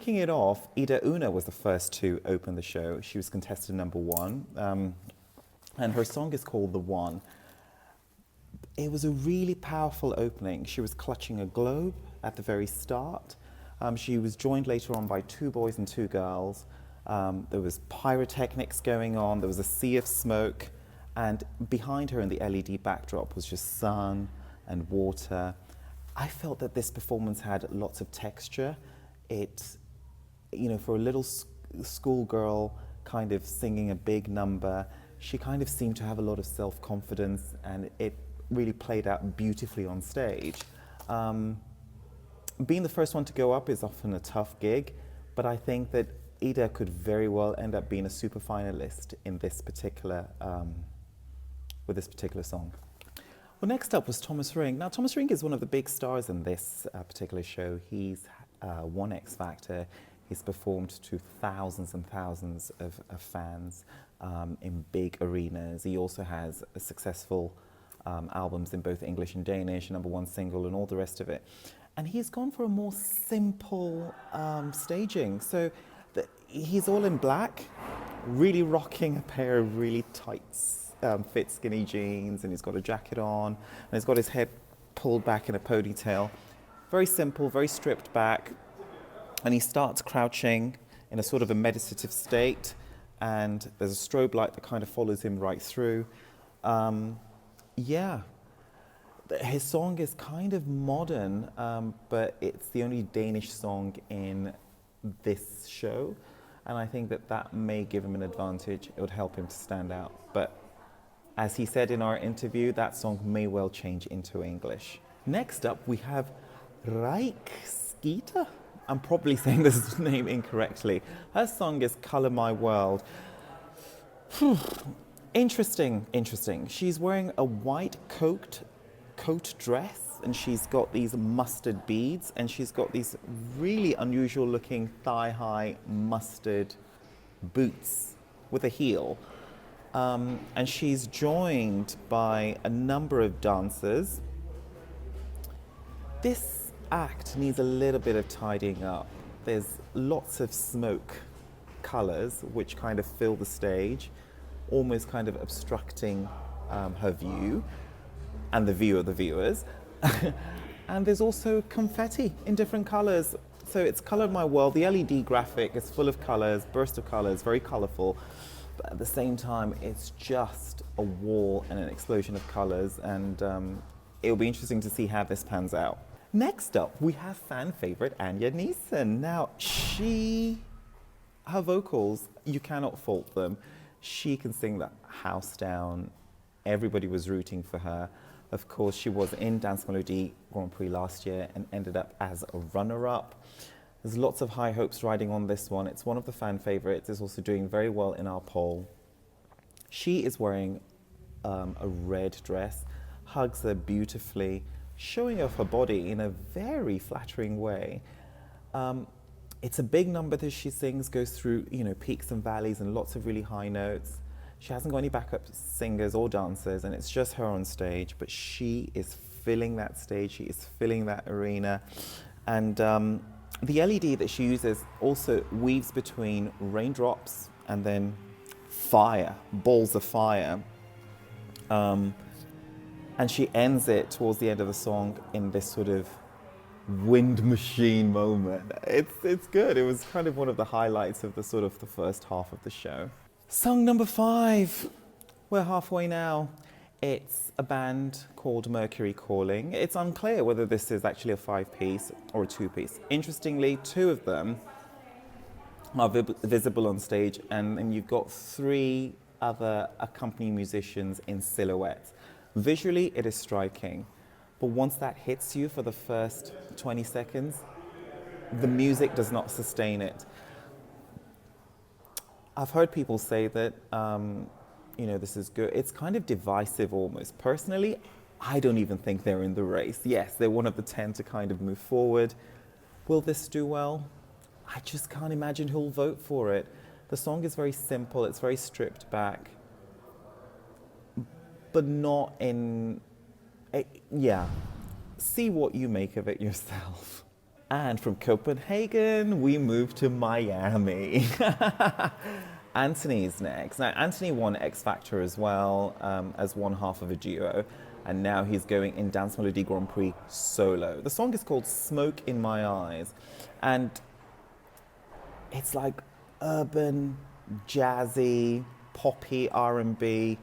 kicking it off, EDA Una was the first to open the show. She was contestant number 1, and her song is called The One. It was a really powerful opening. She was clutching a globe at the very start. She was joined later on by 2 boys and 2 girls. There was pyrotechnics going on, there was a sea of smoke, and behind her in the LED backdrop was just sun and water. I felt that this performance had lots of texture. It, you know, for a little schoolgirl kind of singing a big number, she kind of seemed to have a lot of self-confidence, and it really played out beautifully on stage. Being the first one to go up is often a tough gig, but I think that EDA could very well end up being a super finalist in this particular, with this particular song. Well, next up was Thomas Ring. Now, Thomas Ring is one of the big stars in this particular show. He's won X Factor. He's performed to thousands and thousands of fans in big arenas. He also has a successful albums in both English and Danish, #1 single and all the rest of it. And he's gone for a more simple staging. So he's all in black, really rocking a pair of really tight fit skinny jeans, and he's got a jacket on, and he's got his head pulled back in a ponytail. Very simple, very stripped back. And he starts crouching in a sort of a meditative state, and there's a strobe light that kind of follows him right through. Yeah, his song is kind of modern, but it's the only Danish song in this show, and I think that that may give him an advantage. It would help him to stand out. But as he said in our interview, that song may well change into English. Next up, we have Skeeter. I'm probably saying this name incorrectly. Her song is Color My World. Interesting. She's wearing a white coat dress, and she's got these mustard beads, and she's got these really unusual looking thigh-high mustard boots with a heel. And she's joined by a number of dancers. This act needs a little bit of tidying up. There's lots of smoke colors which kind of fill the stage, almost kind of obstructing her view and the view of the viewers. And there's also confetti in different colors. So it's Color My World. The LED graphic is full of colors, burst of colors, very colorful. But at the same time, it's just a wall and an explosion of colors. And it'll be interesting to see how this pans out. Next up, we have fan favorite Anja Nissen. Now, her vocals, you cannot fault them. She can sing the house down. Everybody was rooting for her. Of course, she was in Dansk Melodi Grand Prix last year and ended up as a runner-up. There's lots of high hopes riding on this one. It's one of the fan favorites. It's also doing very well in our poll. She is wearing a red dress, hugs her beautifully, showing off her body in a very flattering way. It's a big number that she sings, goes through, you know, peaks and valleys and lots of really high notes. She hasn't got any backup singers or dancers, and it's just her on stage, but she is filling that stage, she is filling that arena. And the LED that she uses also weaves between raindrops and then fire, balls of fire. And she ends it towards the end of the song in this sort of wind machine moment. It's good. It was kind of one of the highlights of the sort of the first half of the show. Song number 5. We're halfway now. It's a band called Mercury Calling. It's unclear whether this is actually a 5-piece or a 2-piece. Interestingly, 2 of them are visible on stage, and then you've got 3 other accompanying musicians in silhouette. Visually, it is striking, but once that hits you for the first 20 seconds, the music does not sustain it. I've heard people say that, you know, this is good. It's kind of divisive almost. Personally, I don't even think they're in the race. Yes, they're one of the 10 to kind of move forward. Will this do well? I just can't imagine who'll vote for it. The song is very simple. It's very stripped back, but not in, yeah. See what you make of it yourself. And from Copenhagen, we move to Miami. Anthony's next. Now, Anthony won X Factor as well, as one half of a duo, and now he's going in Dansk Melodi Grand Prix solo. The song is called Smoke in My Eyes, and it's like urban, jazzy, poppy R&B.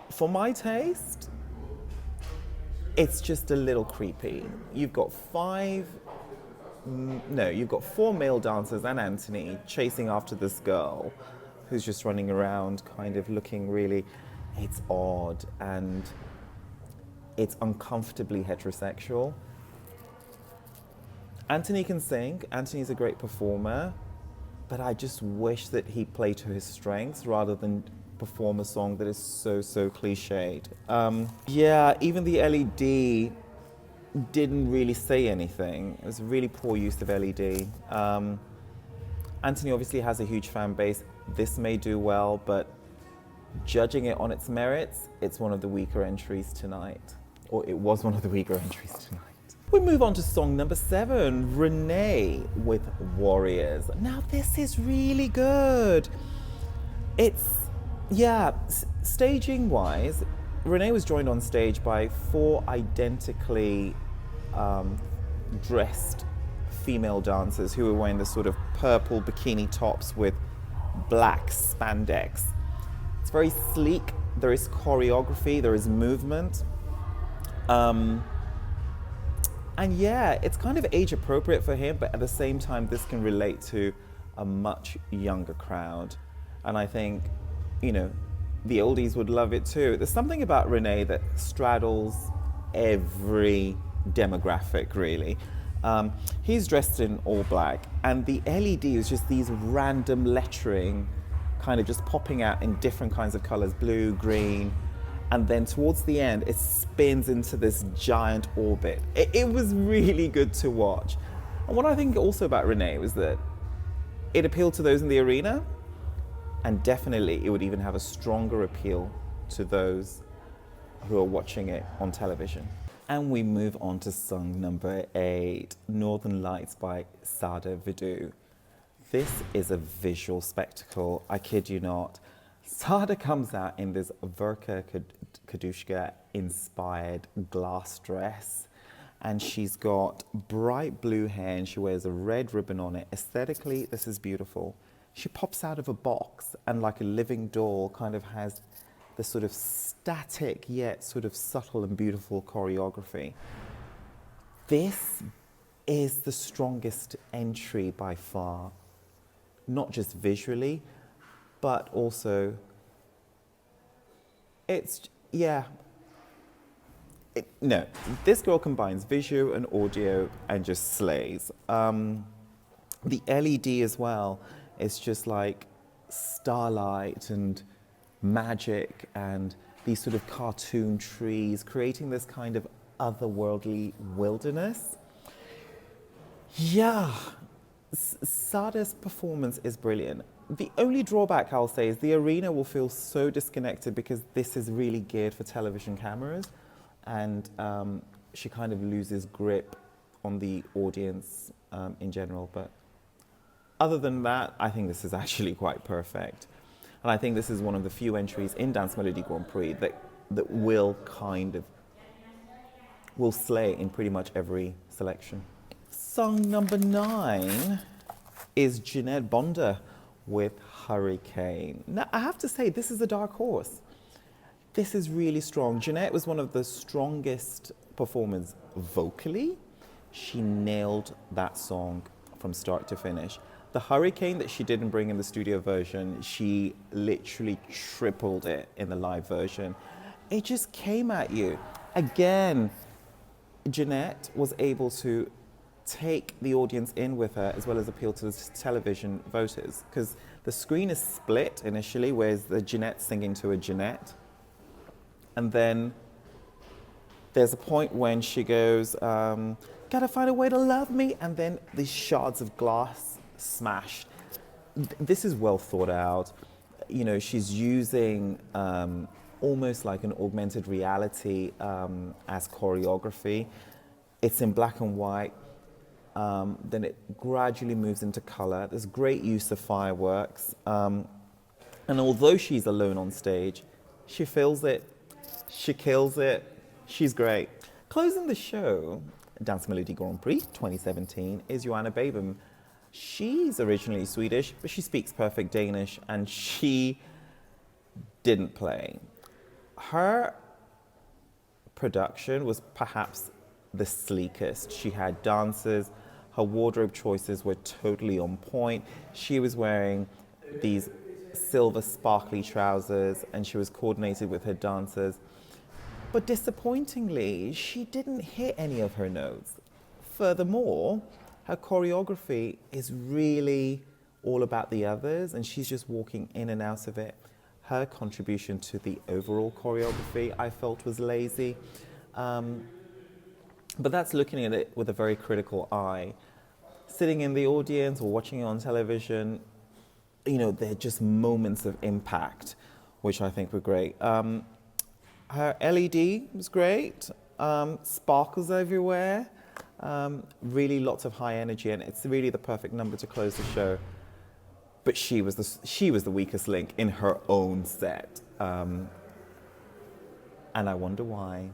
For my taste, it's just a little creepy. You've got four male dancers and Anthony chasing after this girl who's just running around kind of looking really, it's odd and it's uncomfortably heterosexual. Anthony can sing, Anthony's a great performer, but I just wish that he played to his strengths rather than perform a song that is so cliched. Yeah, even the LED didn't really say anything. It was a really poor use of LED. Anthony obviously has a huge fan base. This may do well, but judging it on its merits, it's one of the weaker entries tonight. Or it was one of the weaker entries tonight. We move on to song number 7, Renee with Warriors. Now this is really good. Staging wise, Renee was joined on stage by 4 identically dressed female dancers who were wearing the sort of purple bikini tops with black spandex. It's very sleek, there is choreography, there is movement. And yeah, it's kind of age appropriate for him, but at the same time, this can relate to a much younger crowd. And I think, you know, the oldies would love it too. There's something about Renee that straddles every demographic, really. He's dressed in all black, and the LED is just these random lettering kind of just popping out in different kinds of colors, blue, green, and then towards the end, it spins into this giant orbit. It was really good to watch. And what I think also about Renee was that it appealed to those in the arena, and definitely it would even have a stronger appeal to those who are watching it on television. And we move on to song number 8, Northern Lights by Sada Vidu. This is a visual spectacle, I kid you not. Sada comes out in this Verka Kadushka inspired glass dress, and she's got bright blue hair and she wears a red ribbon on it. Aesthetically, this is beautiful. She pops out of a box and like a living doll kind of has this sort of static yet sort of subtle and beautiful choreography. This is the strongest entry by far, not just visually, but also this girl combines visual and audio and just slays. The LED as well, it's just like starlight and magic and these sort of cartoon trees, creating this kind of otherworldly wilderness. Yeah, Sada's performance is brilliant. The only drawback I'll say is the arena will feel so disconnected because this is really geared for television cameras, and she kind of loses grip on the audience in general. But other than that, I think this is actually quite perfect. And I think this is one of the few entries in Dansk Melodi Grand Prix that will slay in pretty much every selection. Song number 9 is Jeanette Bonda with Hurricane. Now, I have to say, this is a dark horse. This is really strong. Jeanette was one of the strongest performers vocally. She nailed that song from start to finish. The Hurricane that she didn't bring in the studio version, she literally tripled it in the live version. It just came at you. Again, Jeanette was able to take the audience in with her as well as appeal to the television voters, because the screen is split initially, whereas the Jeanette singing to a Jeanette. And then there's a point when she goes, gotta find a way to love me, and then these shards of glass smashed. This is well thought out. You know, she's using almost like an augmented reality as choreography. It's in black and white. Then it gradually moves into color. There's great use of fireworks. And although she's alone on stage, she feels it. She kills it. She's great. Closing the show, Dansk Melodi Grand Prix 2017, is Johanna Beijbom. She's originally Swedish, but she speaks perfect Danish, and she didn't play. Her production was perhaps the sleekest. She had dancers. Her wardrobe choices were totally on point. She was wearing these silver sparkly trousers, and she was coordinated with her dancers. But disappointingly, she didn't hit any of her notes. Furthermore, her choreography is really all about the others, and she's just walking in and out of it. Her contribution to the overall choreography, I felt, was lazy. But that's looking at it with a very critical eye. Sitting in the audience or watching it on television, they're just moments of impact, which I think were great. Her LED was great, sparkles everywhere, really lots of high energy, and it's really the perfect number to close the show. But she was the weakest link in her own set, and I wonder why.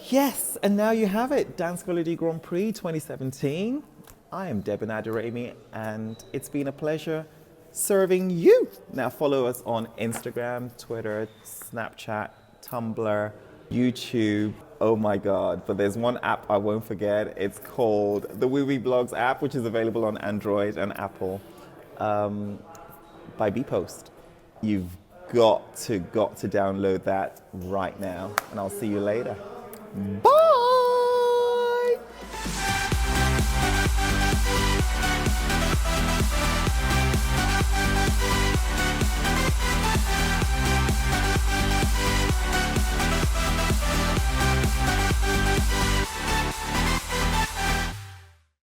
Yes, and now you have it, Dansk Melodi Grand Prix 2017. I am Debin Adiremi, and it's been a pleasure serving you. Now follow us on Instagram, Twitter, Snapchat, Tumblr, YouTube. Oh my God, but there's one app I won't forget. It's called the wiwibloggs app, which is available on Android and Apple by Bpost. You've got to download that right now, and I'll see you later. Bye!